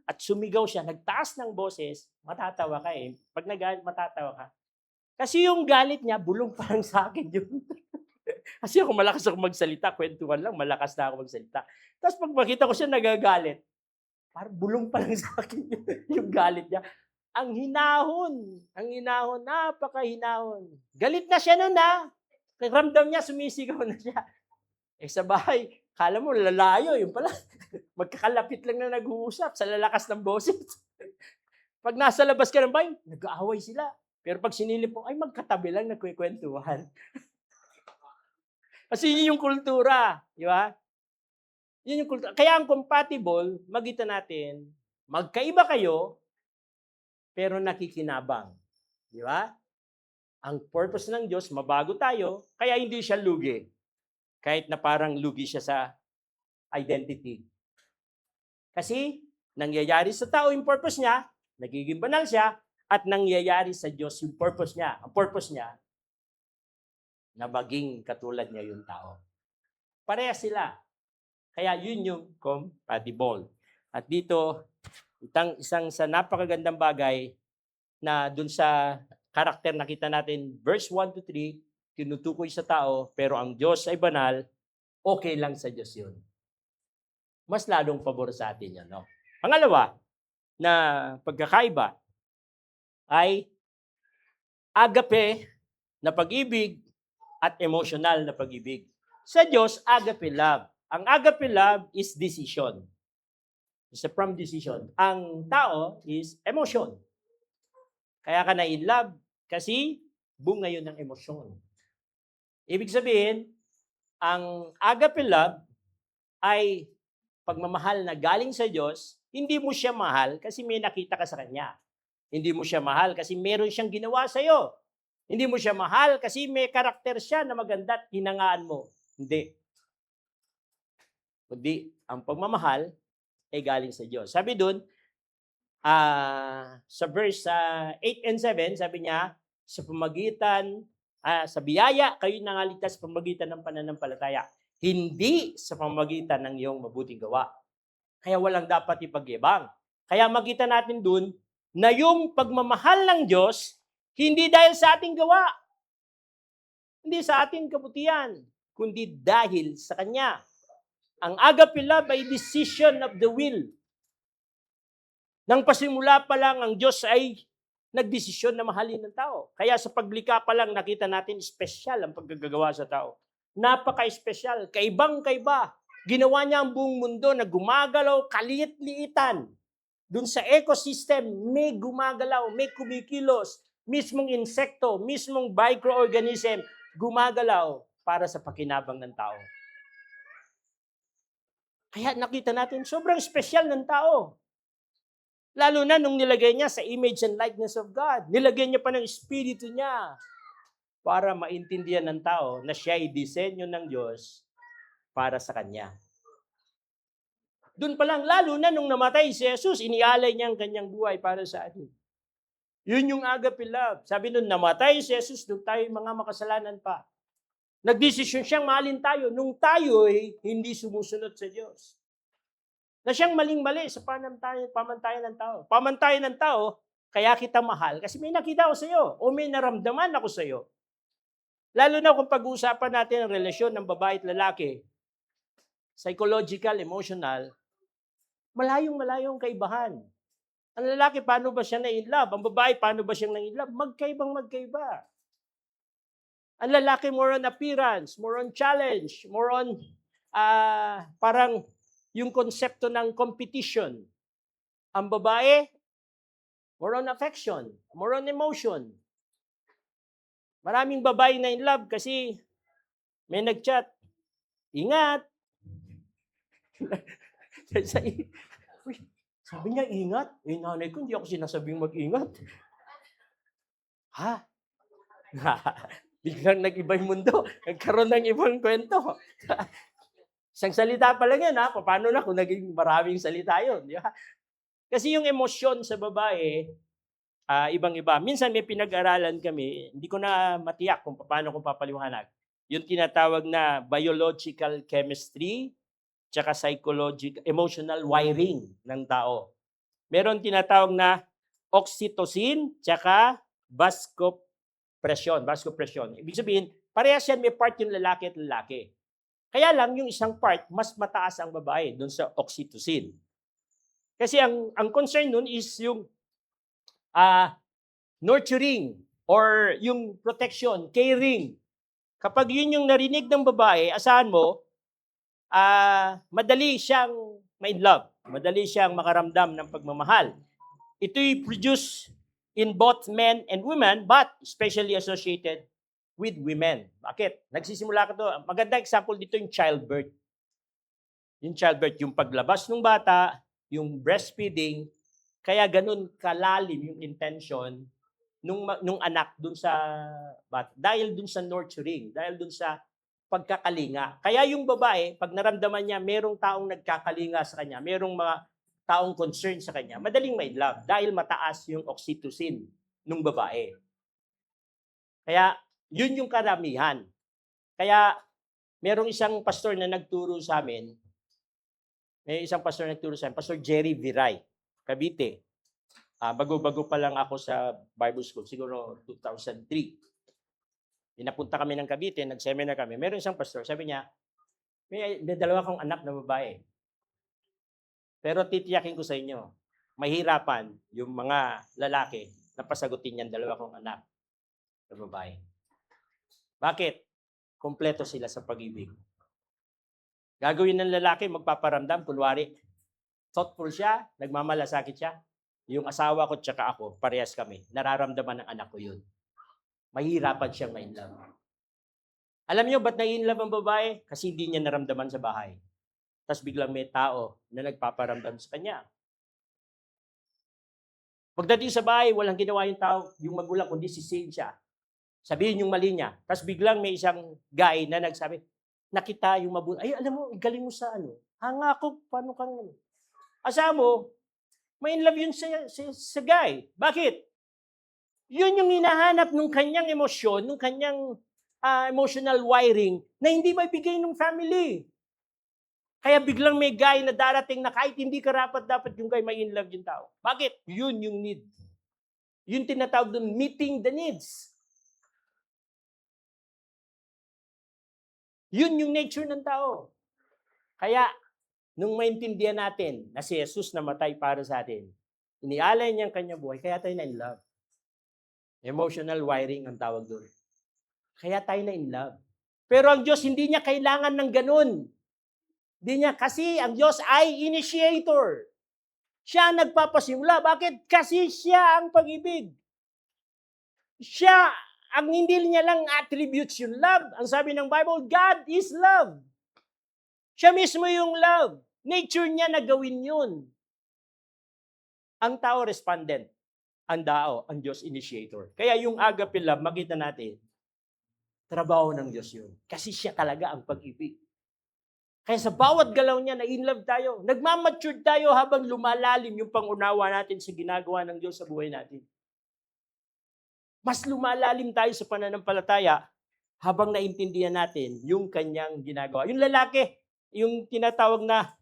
at sumigaw siya, nagtaas ng boses, matatawa ka Pag nagalit, matatawa ka. Kasi yung galit niya, bulong parang sa akin yun. Kasi ako malakas ako magsalita, kwentuhan lang, malakas na ako magsalita. Tapos pag makita ko siya nagagalit, parang bulong pa lang sa akin yung galit niya. Ang hinahon, napakahinahon. Galit na siya nun Ramdam niya, sumisigaw na siya. Sa bahay, kala mo lalayo, yung pala. Magkakalapit lang na nag-uusap sa lalakas ng boses. Pag nasa labas ka ng bahay, nag-aaway sila. Pero pag sinilip mo, ay magkatabi lang, nagkwekwentuhan. Kasi yun yung kultura, di ba? Yun yung kultura. Kaya ang compatible, magitan natin, magkaiba kayo, pero nakikinabang. Di ba? Ang purpose ng Diyos, mabago tayo, kaya hindi siya lugi. Kahit na parang lugi siya sa identity. Kasi, nangyayari sa tao yung purpose niya, nagiging banal siya, at nangyayari sa Diyos yung purpose niya. Ang purpose niya, na maging katulad niya yung tao. Pareha sila. Kaya yun yung compatible. At dito, isang sa napakagandang bagay, na dun sa karakter nakita natin, verse 1 to 3, tinutukoy sa tao, pero ang Diyos ay banal, okay lang sa Diyos yun. Mas lalong pabor sa atin yan. No? Pangalawa, na pagkakaiba ay agape na pag-ibig at emotional na pag-ibig. Sa Diyos, agape love. Ang agape love is decision. It's a from decision. Ang tao is emotion. Kaya ka na in love kasi bunga yun ng emosyon. Ibig sabihin, ang agape love ay pagmamahal na galing sa Diyos. Hindi mo siya mahal kasi may nakita ka sa Kanya. Hindi mo siya mahal kasi meron siyang ginawa sa iyo. Hindi mo siya mahal kasi may karakter siya na maganda at hinangaan mo. Hindi. Kundi, ang pagmamahal ay galing sa Diyos. Sabi dun, sa verse 8 and 7, sabi niya, sa pamagitan, sa biyaya, kayo nangaligtas sa pamagitan ng pananampalataya. Hindi sa pamagitan ng iyong mabuting gawa. Kaya walang dapat ipag-ibang. Kaya makita natin dun na yung pagmamahal ng Diyos, hindi dahil sa ating gawa. Hindi sa ating kabutihan, kundi dahil sa Kanya. Ang agape love ay decision of the will. Nang pasimula pa lang, ang Diyos ay nagdesisyon na mahalin ng tao. Kaya sa paglikha pa lang, nakita natin special ang pagkagagawa sa tao. Napaka-espesyal, kaibang-kaiba. Ginawa niya ang buong mundo na gumagalaw, kaliit-liitan. Doon sa ecosystem, may gumagalaw, may kumikilos. Mismong insekto, mismong microorganism, gumagalaw para sa pakinabang ng tao. Kaya nakita natin, sobrang espesyal ng tao. Lalo na nung nilagay niya sa image and likeness of God. Nilagay niya pa ng espiritu niya para maintindihan ng tao na siya ay disenyo ng Diyos para sa Kanya. Doon pa lang, lalo na nung namatay si Jesus, inialay niya ang kanyang buhay para sa atin. Yun yung agape love. Sabi nun, namatay si Jesus, nung tayo mga makasalanan pa. Nagdesisyon siyang mahalin tayo nung tayo ay hindi sumusunod sa Diyos. Na siyang maling-mali sa pamantayan ng tao. Pamantayan ng tao, kaya kita mahal kasi may nakita ako sa iyo o may naramdaman ako sa iyo. Lalo na kung pag-uusapan natin ang relasyon ng babae at lalaki, psychological, emotional, malayong-malayong kaibahan. Ang lalaki, paano ba siya na-in-love? Ang babae, paano ba siyang na-in-love? Magkaibang-magkaiba. Ang lalaki, more on appearance, more on challenge, more on parang yung konsepto ng competition. Ang babae, more on affection, more on emotion. Maraming babae na in love kasi may nag-chat, ingat. Sabi niya, ingat. Nanay ko, hindi ako sinasabing mag-ingat. Ha? Biglang nag-iba yung mundo. Nagkaroon ng ibang kwento. Isang salita pa lang yan, ha? Paano na kung naging maraming salita yun? Di ba? Kasi yung emosyon sa babae, ibang-iba. Minsan may pinag-aralan kami, hindi ko na matiyak kung paano ko papaliwanag. Yung tinatawag na biological chemistry, tsaka psychological, emotional wiring ng tao. Meron tinatawag na oxytocin, tsaka vasopression. Ibig sabihin, parehas yan, may part yung lalaki at lalaki. Kaya lang, yung isang part, mas mataas ang babae doon sa oxytocin. Kasi ang concern nun is yung nurturing or yung protection, caring. Kapag yun yung narinig ng babae, asahan mo, madali siyang ma-in-love. Madali siyang makaramdam ng pagmamahal. Ito'y produced in both men and women, but especially associated with women. Bakit? Nagsisimula ka to. Magandang example dito yung childbirth. Yung childbirth, yung paglabas ng bata, yung breastfeeding, kaya ganun kalalim yung intention nung anak dun sa bata. Dahil dun sa nurturing, dahil dun sa pagkakalinga. Kaya yung babae, pag naramdaman niya, merong taong nagkakalinga sa kanya, merong mga taong concern sa kanya, madaling ma-in-love dahil mataas yung oxytocin ng babae. Kaya, yun yung karamihan. Kaya, merong isang pastor na nagturo sa amin, Pastor Jerry Viray, Cavite. Bago-bago pa lang ako sa Bible School, siguro 2003. Pinapunta kami ng Cavite, nag-seminar kami. Meron isang pastor, sabi niya, may dalawa kong anak na babae. Pero titiyakin ko sa inyo, mahirapan yung mga lalaki na pasagutin yan dalawa kong anak na babae. Bakit? Kompleto sila sa pag-ibig. Gagawin ng lalaki, magpaparamdam, kunwari, thoughtful siya, nagmamalasakit siya. Yung asawa ko tsaka ako, parehas kami. Nararamdaman ng anak ko yun. Mahirapan siyang ma-inlove. Alam niyo ba't na-inlove ang babae? Kasi hindi niya naramdaman sa bahay. Tapos biglang may tao na nagpaparamdam sa kanya. Pagdating sa bahay, walang ginawa yung tao, yung magulang, kundi sisihin siya. Sabihin yung mali niya. Tapos biglang may isang guy na nagsabi, nakita yung mabuti. Ay, alam mo, galing mo sa ano. Hanga ko, paano kang ano. Asawa mo, may in love yun sa guy. Bakit? Yun yung hinahanap nung kanyang emosyon, nung kanyang emotional wiring na hindi maibigay ng family. Kaya biglang may guy na darating na kahit hindi dapat yung guy may in love yung tao. Bakit? Yun yung need. Yun tinatawag doon, meeting the needs. Yun yung nature ng tao. Kaya, nung maintindihan natin na si Jesus namatay para sa atin, inialay niya ang kanyang buhay, kaya tayo na in love. Emotional wiring ang tawag doon. Kaya tayo na in love. Pero ang Diyos, hindi niya kailangan ng ganun. Hindi niya, kasi ang Diyos ay initiator. Siya ang nagpapasimula. Bakit? Kasi siya ang pag-ibig. Siya, ang hindi niya lang attributes yung love. Ang sabi ng Bible, God is love. Siya mismo yung love. Nature niya na gawin yun. Ang tao respondent. Ang tao, ang Diyos initiator. Kaya yung agape love, makita natin, trabaho ng Diyos yun. Kasi siya talaga ang pag-ibig. Kaya sa bawat galaw niya, na-inlove tayo. Nagmamature tayo habang lumalalim yung pangunawa natin sa ginagawa ng Diyos sa buhay natin. Mas lumalalim tayo sa pananampalataya habang naintindihan natin yung kanyang ginagawa. Yung lalaki, yung tinatawag na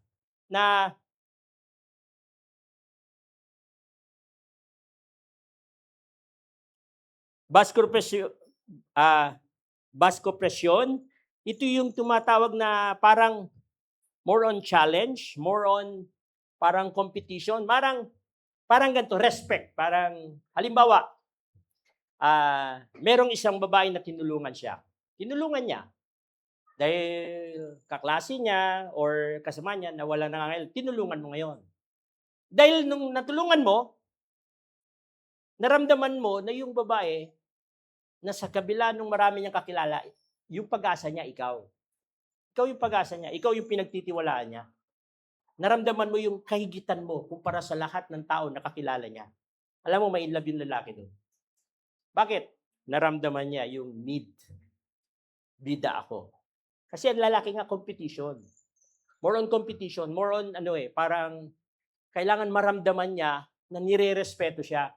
baskopresyon, ito yung tumatawag na parang more on challenge, more on parang competition, parang ganito, respect. Parang, halimbawa, merong isang babae na tinulungan siya. Tinulungan niya. Dahil kaklase niya or kasama niya na wala nangangailangan, tinulungan mo ngayon. Dahil nung natulungan mo, naramdaman mo na yung babae na sa kabila nung marami niyang kakilala, yung pag-asa niya, ikaw. Ikaw yung pag-asa niya. Ikaw yung pinagtitiwalaan niya. Naramdaman mo yung kahigitan mo kumpara sa lahat ng tao na kakilala niya. Alam mo, may in love yung lalaki doon. Bakit? Naramdaman niya yung need. Bida ako. Kasi ang lalaki nga competition. More on competition, more on parang kailangan maramdaman niya na nire-respeto siya.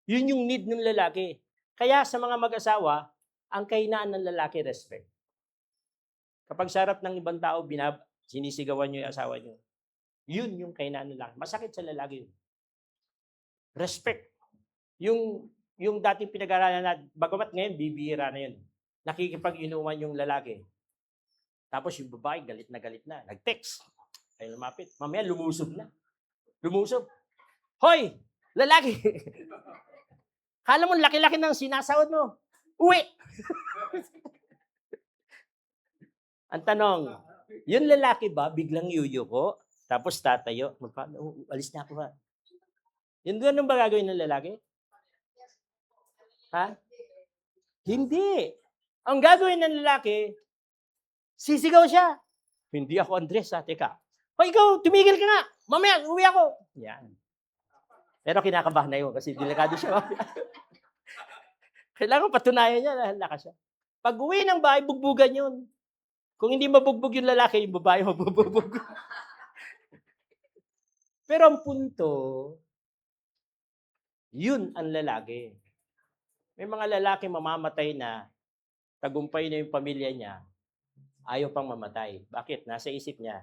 Yun yung need ng lalaki. Kaya sa mga mag-asawa, ang kahinaan ng lalaki, respect. Kapag sa harap ng ibang tao, sinisigawan niyo yung asawa niyo. Yun yung kahinaan ng lalaki. Masakit sa lalaki yun. Respect. Yung dating pinag-aralan natin, bagamat ngayon, bibihira na yun. Nakikipag-inuman yung lalaki. Tapos yung babae, galit na. Nag-text. Ay lumapit. Mamaya, lumusob na. Lumusob. Hoy! Lalaki! Kala mo, laki-laki ng sinasahod mo. Uwi! Ang tanong, yung lalaki ba, biglang yuyuko, tapos tatayo, alis na ako ha. Yung ganun ba gagawin ng lalaki? Ha? Hindi. Ang gagawin ng lalaki, sisigaw siya. Hindi ako Andres ha, teka. O ikaw, tumigil ka nga. Mamaya, uwi ako. Yan. Pero kinakabahan na yun kasi delikado siya. Kailangan patunayan niya na lakas siya. Pag uwi ng bahay, bugbugan yun. Kung hindi mabugbog yung lalaki, yung babae mabubugbog. Pero ang punto, yun ang lalaki. May mga lalaki mamamatay na, tagumpay na yung pamilya niya, ayaw pang mamatay. Bakit? Nasa isip niya,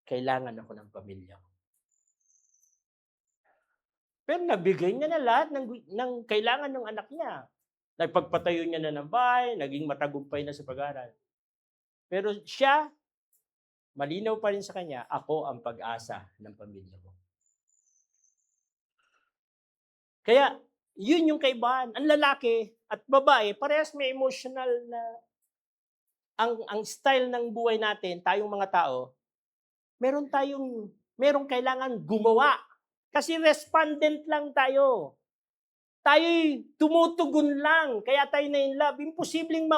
kailangan ako ng pamilya. Pero nabigay niya na lahat ng kailangan ng anak niya. Nagpagpatayo niya na ng bahay, naging matagumpay na sa pag-aaral. Pero siya, malinaw pa rin sa kanya, ako ang pag-asa ng pamilya ko. Kaya, yun yung kaibahan. Ang lalaki at babae, parehas may emotional na ang style ng buhay natin, tayong mga tao, merong kailangan gumawa. Kasi respondent lang tayo. Tayo'y tumutugon lang, kaya tayo na-inlove. Imposibleng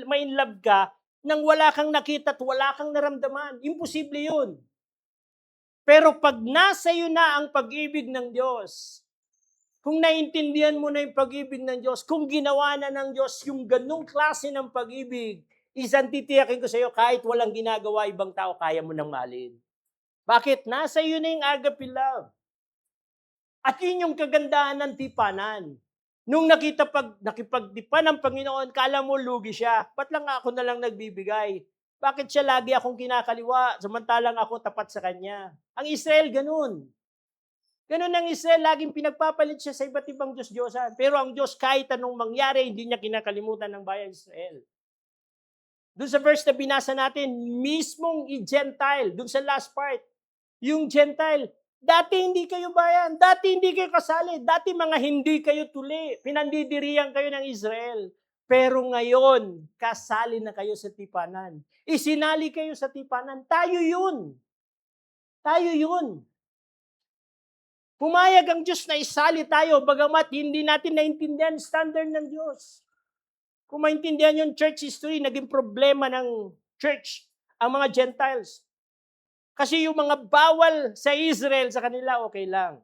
ma-inlove ka nang wala kang nakita at wala kang naramdaman. Imposible yun. Pero pag nasa iyo na ang pag-ibig ng Diyos, kung naintindihan mo na yung pag-ibig ng Diyos, kung ginawa na ng Diyos yung ganung klase ng pag-ibig, isang titiyakin ko sa iyo, kahit walang ginagawa ibang tao, kaya mo nang mahalin. Bakit? Nasa iyo na yung agape love. At yun yung kagandahan ng tipanan. Nung nakipagdipa ng Panginoon, kala mo lugi siya. Ba't lang ako na lang nagbibigay? Bakit siya lagi akong kinakaliwa, samantalang ako tapat sa kanya? Ang Israel, ganun. Ganun ang Israel, laging pinagpapalit siya sa iba't ibang Diyos-Diyosan. Pero ang Diyos, kahit anong mangyari, hindi niya kinakalimutan ng bayan Israel. Doon sa verse na binasa natin, mismong i-Gentile, doon sa last part, yung Gentile, dati hindi kayo bayan, dati hindi kayo kasali, dati mga hindi kayo tuli, pinandidirihan kayo ng Israel. Pero ngayon, kasali na kayo sa tipanan. Isinali kayo sa tipanan. Tayo yun. Tayo yun. Pumayag ang Diyos na isali tayo, bagamat hindi natin naintindihan standard ng Diyos. Kung maintindihan yung church history, naging problema ng church ang mga Gentiles. Kasi yung mga bawal sa Israel, sa kanila, okay lang.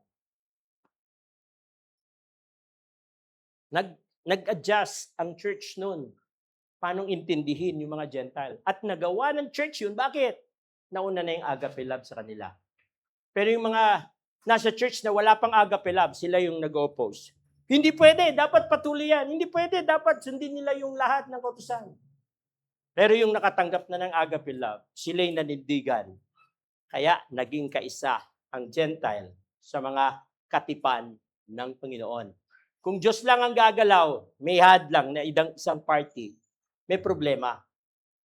Nag-adjust ang church noon. Paano intindihin yung mga Gentile. At nagawa ng church yun, bakit? Nauna na yung agape love sa kanila. Pero yung mga nasa church na wala pang agape love, sila yung nag-oppose. Hindi pwede, dapat patuloy yan. Hindi pwede, dapat sundin nila yung lahat ng kautusan. Pero yung nakatanggap na ng agape love, sila yung nanindigan. Kaya naging kaisa ang Gentile sa mga katipan ng Panginoon. Kung Diyos lang ang gagalaw, may hadlang na isang party, may problema.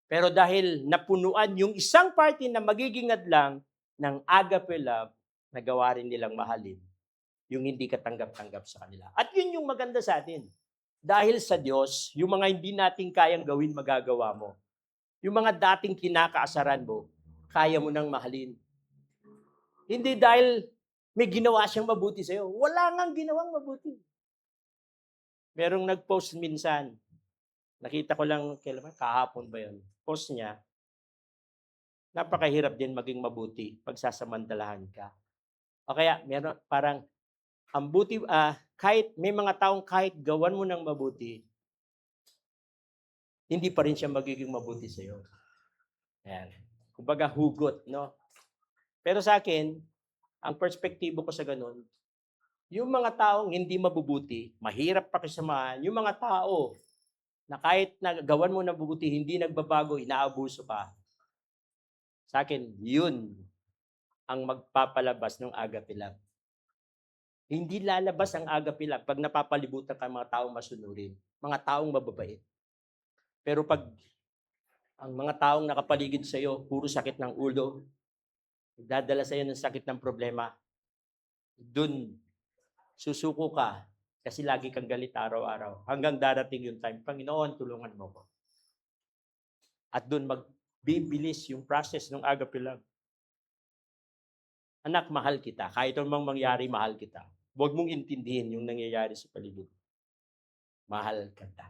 Pero dahil napunuan yung isang party na magiging hadlang ng agape love, nagawa rin nilang mahalin yung hindi katanggap-tanggap sa kanila. At yun yung maganda sa atin. Dahil sa Diyos, yung mga hindi natin kayang gawin, magagawa mo. Yung mga dating kinakaasaran mo, kaya mo nang mahalin. Hindi dahil may ginawa siyang mabuti sa'yo. Wala ngang ginawang mabuti. Merong nag-post minsan. Nakita ko lang, kailan kahapon ba yun? Post niya. Napakahirap din maging mabuti pag sasamantalahan ka. O kaya, meron parang, ang buti, kahit may mga taong kahit gawan mo ng mabuti, hindi pa rin siya magiging mabuti sa'yo. Ayan. Kumbaga hugot, no? Pero sa akin, ang perspektibo ko sa ganun, yung mga taong hindi mabubuti, mahirap pakisamahan, yung mga tao na kahit nagawan mo ng mabuti, hindi nagbabago, inaabuso pa. Sa akin, yun ang magpapalabas ng agape love. Hindi lalabas ang agape love pag napapalibutan ka mga taong masunurin, mga taong mababait. Pero pag ang mga taong nakapaligid sa iyo, puro sakit ng ulo, dadala sa iyo ng sakit ng problema, dun susuko ka kasi lagi kang galit araw-araw. Hanggang darating yung time, Panginoon, tulungan mo ko. At dun magbibilis yung process ng agape love. Anak, mahal kita. Kahit anong mangyari, mahal kita. Huwag mong intindihin yung nangyayari sa paligid. Mahal kita.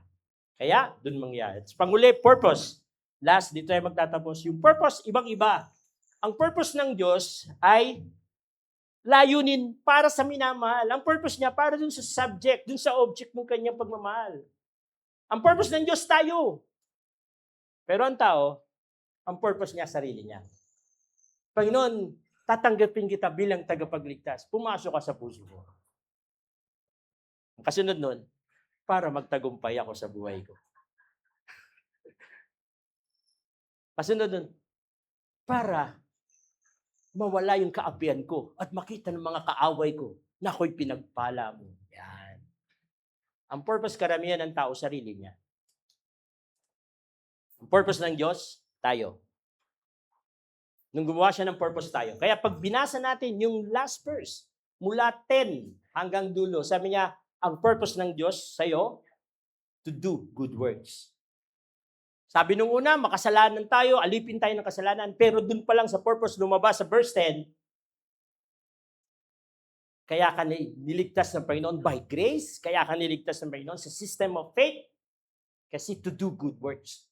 Kaya, dun mangyayari. Panguli, purpose. Last, dito tayo magtatapos. Yung purpose, ibang-iba. Ang purpose ng Diyos ay layunin para sa minamahal. Ang purpose niya para dun sa subject, dun sa object ng kanyang pagmamahal. Ang purpose ng Diyos tayo. Pero ang tao, ang purpose niya, sarili niya. Panginoon, tatanggapin kita bilang tagapagligtas. Pumasok ka sa puso ko. Ang kasunod nun, para magtagumpay ako sa buhay ko. Kasunod nun, para mawala yung kaapian ko at makita ng mga kaaway ko nako'y pinagpala mo. Yan. Ang purpose karamihan ng tao, sarili niya. Ang purpose ng Diyos, tayo. Nung gumawa siya ng purpose tayo. Kaya pag binasa natin yung last verse, mula 10 hanggang dulo, sabi niya, ang purpose ng Diyos sa'yo, to do good works. Sabi nung una, makasalanan tayo, alipin tayo ng kasalanan, pero dun pa lang sa purpose, lumabas sa verse 10, kaya ka niligtas ng Panginoon by grace, kaya ka niligtas ng Panginoon sa system of faith, kasi to do good works.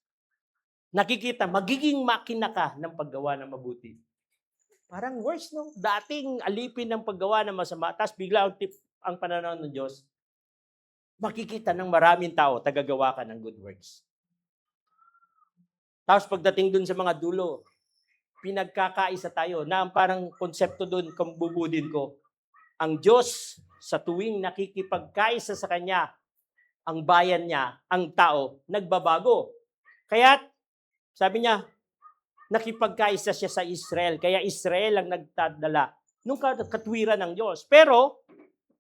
Nakikita, magiging makina ka ng paggawa ng mabuti. Parang worse, no? Dating alipin ng paggawa ng masama, tapos bigla ang pananaw ng Diyos, makikita ng maraming tao, tagagawa ka ng good works. Tapos pagdating dun sa mga dulo, pinagkakaisa tayo na ang parang konsepto dun, kung bubudin ko, ang Diyos sa tuwing nakikipagkaisa sa Kanya, ang bayan niya, ang tao, nagbabago. Kaya, sabi niya, nakipagkaisa siya sa Israel. Kaya Israel ang nagtadala nung katwiran ng Diyos. Pero,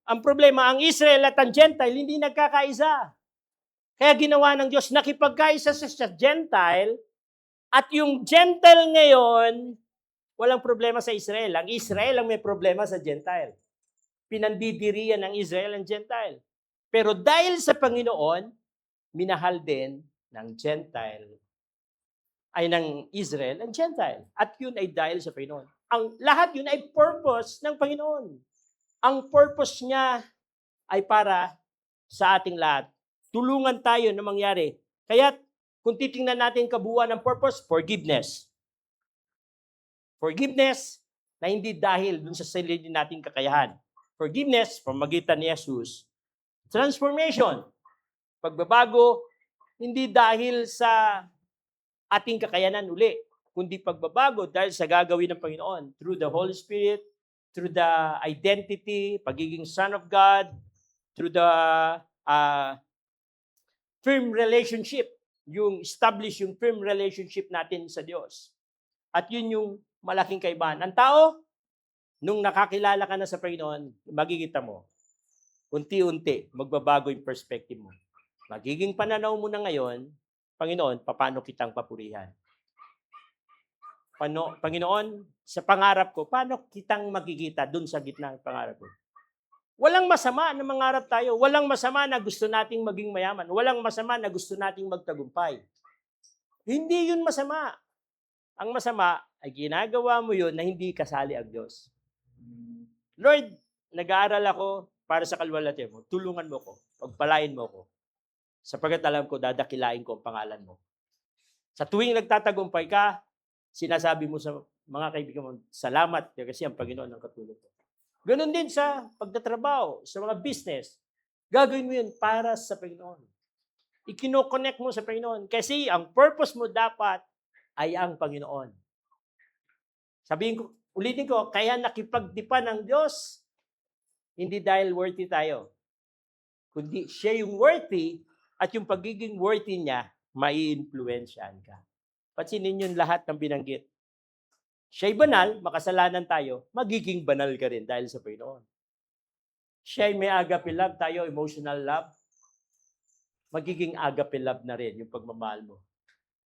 ang problema, ang Israel at ang Gentile, hindi nagkakaisa. Kaya ginawa ng Diyos, nakipagkaisa siya sa Gentile, at yung Gentile ngayon, walang problema sa Israel. Ang Israel ang may problema sa Gentile. Pinandidirian ng Israel ang Gentile. Pero dahil sa Panginoon, minahal din ng Gentile, ay ng Israel ang Gentile. At yun ay dahil sa Panginoon. Ang lahat yun ay purpose ng Panginoon. Ang purpose niya ay para sa ating lahat. Tulungan tayo na mangyari. Kaya kung titingnan natin kabuuan ng purpose, forgiveness. Forgiveness na hindi dahil dun sa sarili nating kakayahan. Forgiveness, pamagitan ni Jesus. Transformation, pagbabago, hindi dahil sa ating kakayanan uli, kundi pagbabago dahil sa gagawin ng Panginoon through the Holy Spirit, through the identity, pagiging Son of God, through the firm relationship, yung establish yung firm relationship natin sa Diyos. At yun yung malaking kaibahan. Ang tao, nung nakakilala ka na sa Panginoon, magigita mo, unti-unti, magbabago yung perspective mo. Magiging pananaw mo na ngayon, Panginoon, paano kitang papurihan? Panginoon, sa pangarap ko, paano kitang magigita dun sa gitna ng pangarap ko? Walang masama na mangarap tayo. Walang masama na gusto nating maging mayaman. Walang masama na gusto nating magtagumpay. Hindi yun masama. Ang masama ay ginagawa mo yun na hindi kasali ang Diyos. Lord, nag-aaral ako para sa kalwalhatian mo. Tulungan mo ko. Pagpalain mo ko. Sapagkat alam ko, dadakilain ko ang pangalan mo. Sa tuwing nagtatagumpay ka, sinasabi mo sa mga kaibigan mo, salamat kasi ang Panginoon ang katulong ko. Ganon din sa pagtatrabaho, sa mga business. Gagawin mo yun para sa Panginoon. Ikino-connect mo sa Panginoon. Kasi ang purpose mo dapat ay ang Panginoon. Sabihin ko, ulitin ko, kaya nakipagdipan ng Diyos, hindi dahil worthy tayo. Kundi siya yung worthy at yung pagiging worthy niya, mai-influensyahan ka. Pansinin yung lahat ng binanggit. Siya'y banal, makasalanan tayo, magiging banal ka rin dahil sa Panginoon. Siya'y may agape love, tayo emotional love, magiging agape love na rin yung pagmamahal mo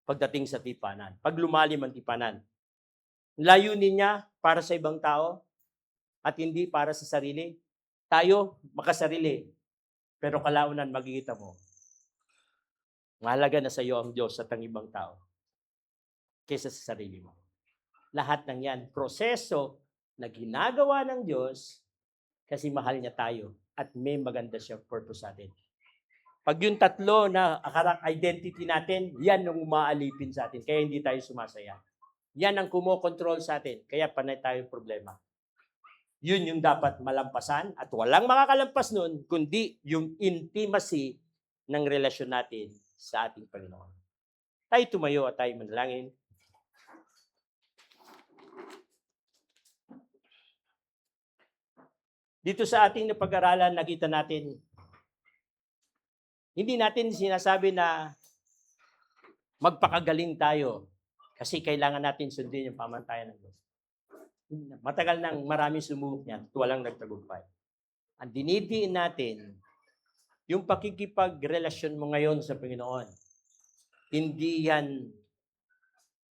pagdating sa tipanan. Pag lumalim ang tipanan, layunin niya para sa ibang tao at hindi para sa sarili. Tayo, makasarili, pero kalaunan magigita mo, mahalaga na sa iyo ang Diyos at ang ibang tao kaysa sa sarili mo. Lahat ng yan, proseso na ginagawa ng Diyos kasi mahal niya tayo at may maganda siyang purpose sa atin. Pag yung tatlo na identity natin, yan ang umaalipin sa atin, kaya hindi tayo sumasaya. Yan ang kumokontrol sa atin, kaya panay tayong problema. Yun yung dapat malampasan at walang makakalampas nun, kundi yung intimacy ng relasyon natin sa ating Panginoon. Tayo tumayo at tayo manalangin. Dito sa ating napag-aralan, nakita natin, hindi natin sinasabi na magpakagaling tayo kasi kailangan natin sundin yung pamantayan ng Diyos. Matagal nang maraming sumubok niyan at walang nagtagumpay. Ang dinidiin natin, yung pakikipagrelasyon mo ngayon sa Panginoon, hindi yan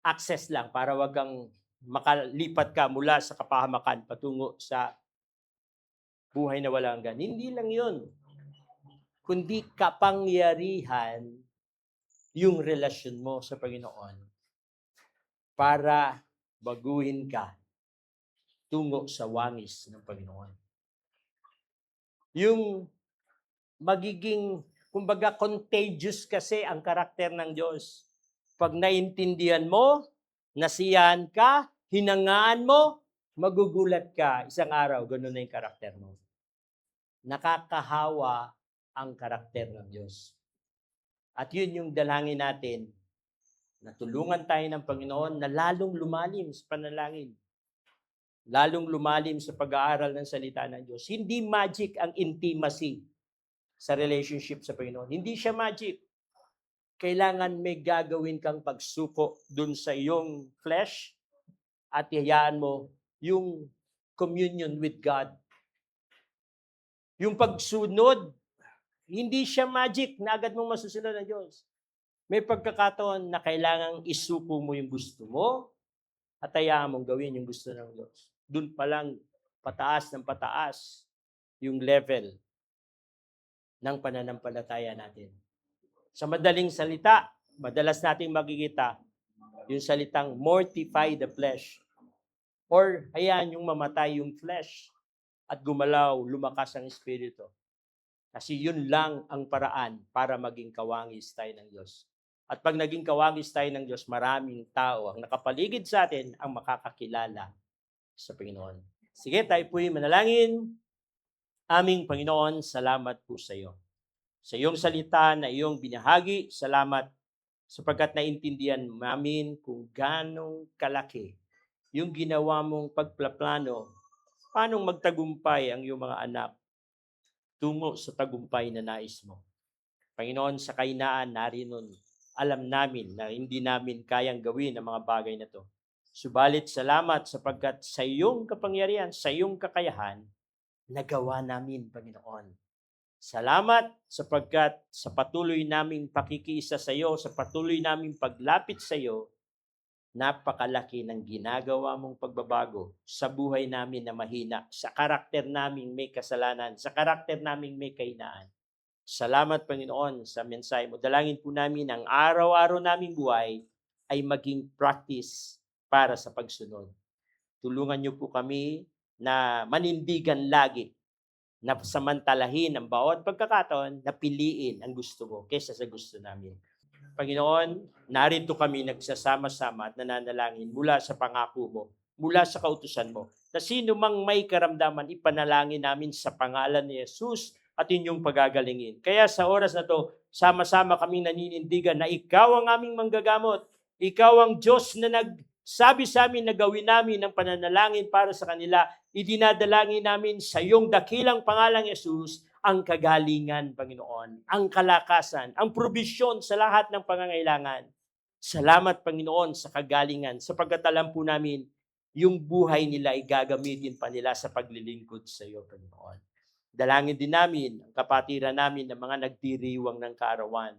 access lang para wag kang makalipat ka mula sa kapahamakan patungo sa buhay na walang hanggan. Hindi lang yun, kundi kapangyarihan yung relasyon mo sa Panginoon para baguhin ka tungo sa wangis ng Panginoon. Yung magiging, kumbaga, contagious kasi ang karakter ng Diyos. Pag naintindihan mo, nasiyahan ka, hinangaan mo, magugulat ka. Isang araw, ganun na yung karakter mo. Nakakahawa ang karakter ng Diyos. At yun yung dalangin natin, na tulungan tayo ng Panginoon na lalong lumalim sa panalangin. Lalong lumalim sa pag-aaral ng salita ng Diyos. Hindi magic ang intimacy sa relationship sa Panginoon. Hindi siya magic. Kailangan may gagawin kang pagsuko dun sa iyong flesh at hayaan mo yung communion with God. Yung pagsunod, hindi siya magic na agad mong masusunod ng Diyos. May pagkakataon na kailangang isuko mo yung gusto mo at hayaan mong gawin yung gusto ng Diyos. Doon pa lang pataas ng pataas yung level ng pananampalataya natin. Sa madaling salita, madalas nating makikita yung salitang mortify the flesh or hayaan yung mamatay yung flesh at gumalaw, lumakas ang espiritu. Kasi yun lang ang paraan para maging kawangis tayo ng Diyos. At pag naging kawangis tayo ng Diyos, maraming tao ang nakapaligid sa atin ang makakakilala sa Panginoon. Sige, tayo po'y manalangin. Aming Panginoon, salamat po sa iyo. Sa iyong salita na iyong binahagi, salamat sapagkat naintindihan namin kung ganong kalaki yung ginawa mong pagplaplano, paano magtagumpay ang iyong mga anak tungo sa tagumpay na nais mo. Panginoon, sa kahinaan narinon, alam namin na hindi namin kayang gawin ang mga bagay na to. Subalit salamat sapagkat sa iyong kapangyarihan, sa iyong kakayahan, nagawa namin, Panginoon. Salamat sapagkat sa patuloy naming pakikiisa sa iyo, sa patuloy naming paglapit sa iyo, napakalaki ng ginagawa mong pagbabago sa buhay namin na mahina, sa karakter naming may kasalanan, sa karakter naming may kahinaan. Salamat, Panginoon, sa mensahe mo. Dalangin po namin ang araw-araw naming buhay ay maging practice para sa pagsunod. Tulungan niyo po kami na manindigan lagi, na samantalahin ang bawat pagkakataon, na piliin ang gusto mo kaysa sa gusto namin. Panginoon, narito kami nagsasama-sama at nananalangin mula sa pangako mo, mula sa kautusan mo, na sino mang may karamdaman, ipanalangin namin sa pangalan ni Jesus at inyong pagagalingin. Kaya sa oras na to, sama-sama kaming naninindigan na ikaw ang aming manggagamot. Ikaw ang Diyos na nagsabi sa amin na gawin namin ang pananalangin para sa kanila. Idinadalangin namin sa iyong dakilang pangalang Jesus ang kagalingan, Panginoon, ang kalakasan, ang probisyon sa lahat ng pangangailangan. Salamat, Panginoon, sa kagalingan, sapagkat alam po namin yung buhay nila ay gagamitin pa nila sa paglilingkod sa iyo, Panginoon. Dalangin din namin ang kapatiran namin ng mga nagdiriwang ng kaarawan.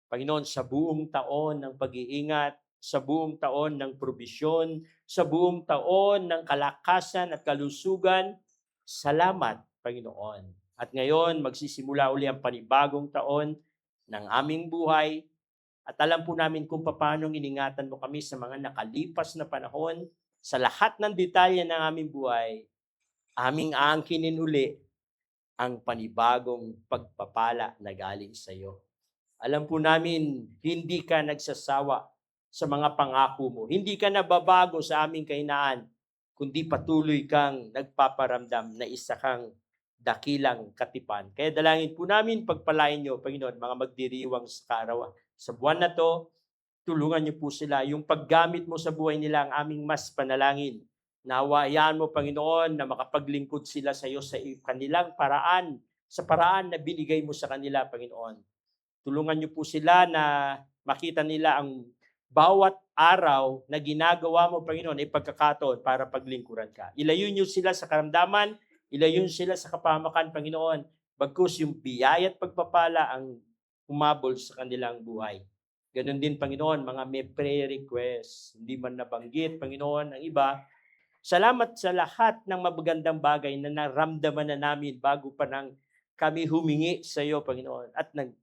Panginoon, sa buong taon ng pag-iingat, sa buong taon ng probisyon, sa buong taon ng kalakasan at kalusugan, salamat, Panginoon. At ngayon, magsisimula uli ang panibagong taon ng aming buhay. At alam po namin kung paano iningatan mo kami sa mga nakalipas na panahon, sa lahat ng detalye ng aming buhay, aming aangkinin uli ang panibagong pagpapala na galing sa iyo. Alam po namin, hindi ka nagsasawa sa mga pangako mo. Hindi ka nababago sa aming kahinaan, kundi patuloy kang nagpaparamdam na isa kang dakilang katipan. Kaya dalangin po namin, pagpalain niyo, Panginoon, mga magdiriwang sa kaarawan. Sa buwan na to, tulungan niyo po sila. Yung paggamit mo sa buhay nila ang aming mas panalangin. Nawayaan mo, Panginoon, na makapaglingkod sila sa iyo sa kanilang paraan, sa paraan na binigay mo sa kanila, Panginoon. Tulungan niyo po sila na makita nila ang bawat araw na ginagawa mo, Panginoon, ay pagkakataon para paglingkuran ka. Ilayo niyo sila sa karamdaman, Ilayon sila sa kapahamakan, Panginoon. Bagkus yung biyaya at pagpapala ang humabol sa kanilang buhay. Ganon din, Panginoon, mga may prayer request, hindi man nabanggit, Panginoon, ang iba. Salamat sa lahat ng mabagandang bagay na naramdaman na namin bago pa nang kami humingi sa iyo, Panginoon.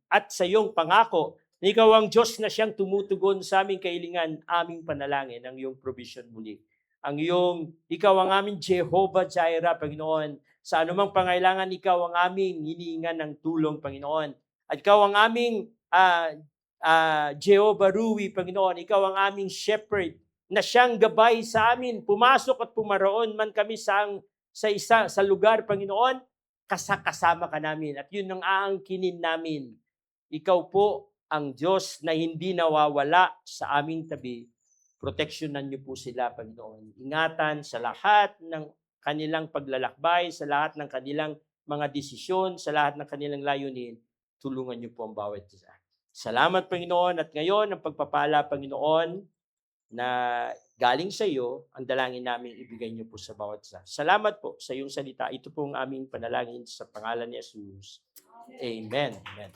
At sa iyong pangako, na ikaw ang Diyos na siyang tumutugon sa aming kahilingan, aming panalangin, ang iyong provision muli. Ikaw ang aming Jehovah Jireh, Panginoon. Sa anumang pangailangan, ikaw ang aming hinihingan ng tulong, Panginoon. At ikaw ang aming Jehovah Rui, Panginoon. Ikaw ang aming shepherd na siyang gabay sa amin. Pumasok at pumaroon man kami sa lugar, Panginoon, kasama ka namin. At yun ang aangkinin namin. Ikaw po ang Diyos na hindi nawawala sa aming tabi. Proteksyonan niyo po sila, Panginoon. Ingatan sa lahat ng kanilang paglalakbay, sa lahat ng kanilang mga desisyon, sa lahat ng kanilang layunin. Tulungan niyo po ang bawat isa. Salamat, Panginoon. At ngayon, ang pagpapala, Panginoon, na galing sa iyo, ang dalangin namin ibigay niyo po sa bawat isa. Salamat po sa iyong salita. Ito po ang aming panalangin sa pangalan ni Jesus. Amen. Amen.